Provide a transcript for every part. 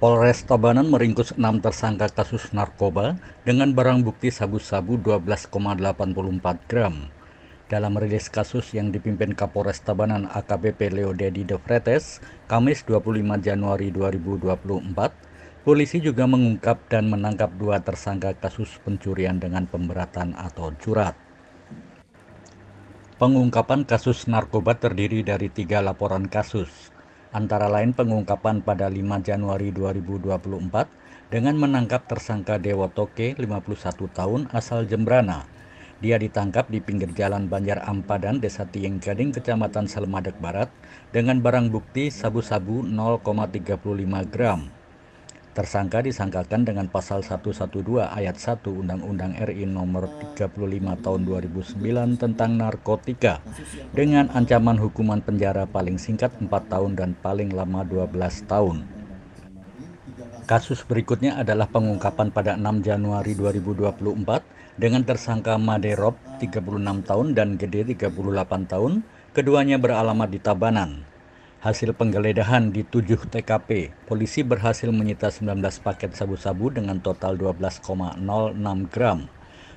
Polres Tabanan meringkus 6 tersangka kasus narkoba dengan barang bukti sabu-sabu 12,84 gram. Dalam rilis kasus yang dipimpin Kapolres Tabanan AKBP Leo Dedi De Fretes, Kamis 25 Januari 2024, polisi juga mengungkap dan menangkap 2 tersangka kasus pencurian dengan pemberatan atau curat. Pengungkapan kasus narkoba terdiri dari 3 laporan kasus, antara lain pengungkapan pada 5 Januari 2024 dengan menangkap tersangka Dewo Toke, 51 tahun, asal Jembrana. Dia ditangkap di pinggir jalan Banjar Ampadan, Desa Tieng Gading, Kecamatan Selemadeg Barat, dengan barang bukti sabu-sabu 0,35 gram. Tersangka disangkakan dengan pasal 112 ayat 1 Undang-Undang RI nomor 35 tahun 2009 tentang narkotika dengan ancaman hukuman penjara paling singkat 4 tahun dan paling lama 12 tahun. Kasus berikutnya adalah pengungkapan pada 6 Januari 2024 dengan tersangka Made Rob 36 tahun dan Gede 38 tahun, keduanya beralamat di Tabanan. Hasil penggeledahan di 7 TKP, polisi berhasil menyita 19 paket sabu-sabu dengan total 12,06 gram.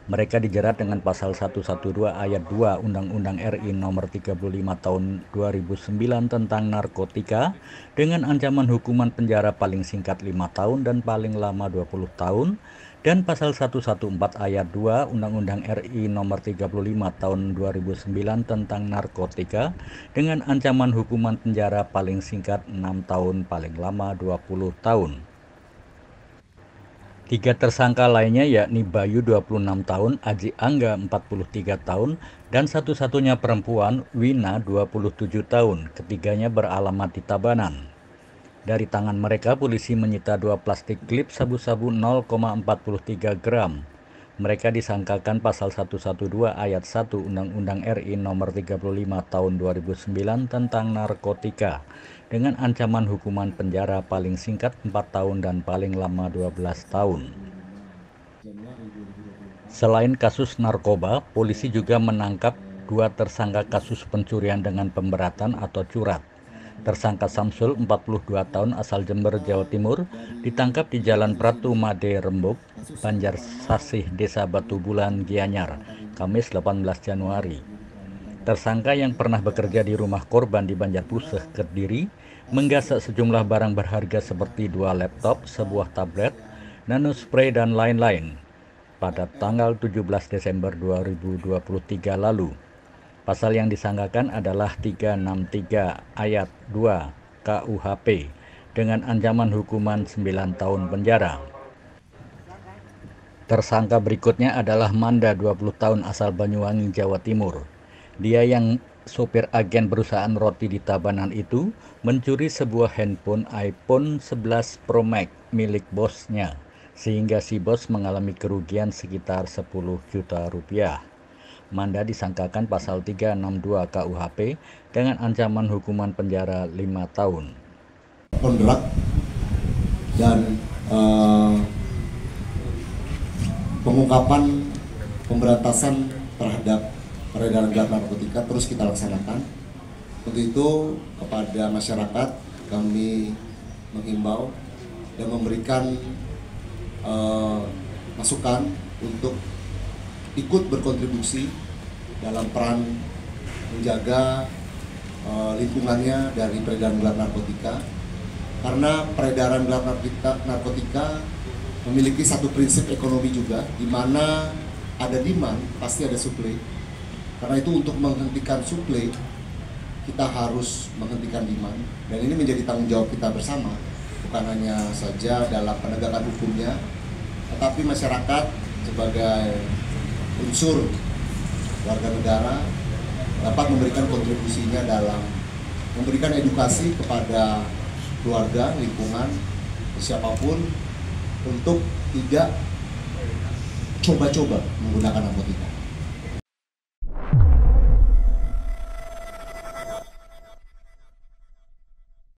Mereka dijerat dengan pasal 112 ayat 2 Undang-Undang RI nomor 35 tahun 2009 tentang narkotika dengan ancaman hukuman penjara paling singkat 5 tahun dan paling lama 20 tahun, dan pasal 114 ayat 2 Undang-Undang RI nomor 35 tahun 2009 tentang narkotika dengan ancaman hukuman penjara paling singkat 6 tahun paling lama 20 tahun. 3 tersangka lainnya yakni Bayu 26 tahun, Aji Angga 43 tahun, dan satu-satunya perempuan Wina 27 tahun. Ketiganya beralamat di Tabanan. Dari tangan mereka, polisi menyita 2 plastik klip sabu-sabu 0,43 gram. Mereka disangkakan pasal 112 ayat 1 Undang-Undang RI nomor 35 tahun 2009 tentang narkotika dengan ancaman hukuman penjara paling singkat 4 tahun dan paling lama 12 tahun. Selain kasus narkoba, polisi juga menangkap 2 tersangka kasus pencurian dengan pemberatan atau curat. Tersangka Samsul, 42 tahun, asal Jember, Jawa Timur, ditangkap di Jalan Pratu Made Rembuk, Banjar Sasih, Desa Batu Bulan, Gianyar, Kamis 18 Januari. Tersangka yang pernah bekerja di rumah korban di Banjarpuseh, Kediri, menggasak sejumlah barang berharga seperti 2 laptop, sebuah tablet, nano spray, dan lain-lain pada tanggal 17 Desember 2023 lalu. Pasal yang disangkakan adalah 363 ayat 2 KUHP dengan ancaman hukuman 9 tahun penjara. Tersangka berikutnya adalah Manda, 20 tahun, asal Banyuwangi, Jawa Timur. Dia yang sopir agen perusahaan roti di Tabanan itu mencuri sebuah handphone iPhone 11 Pro Max milik bosnya, sehingga si bos mengalami kerugian sekitar 10 juta rupiah. Manda disangkakan pasal 362 KUHP dengan ancaman hukuman penjara 5 tahun. Kontrak dan pengungkapan pemberantasan terhadap peredaran gelap narkotika terus kita laksanakan. Untuk itu kepada masyarakat kami menghimbau dan memberikan masukan untuk ikut berkontribusi dalam peran menjaga lingkungannya dari peredaran gelap narkotika, karena peredaran gelap narkotika memiliki satu prinsip ekonomi juga, di mana ada demand pasti ada supply. Karena itu untuk menghentikan supply kita harus menghentikan demand, dan ini menjadi tanggung jawab kita bersama, bukan hanya saja dalam penegakan hukumnya, tetapi masyarakat sebagai unsur warga negara dapat memberikan kontribusinya dalam memberikan edukasi kepada keluarga, lingkungan, siapapun untuk tidak coba-coba menggunakan narkotika.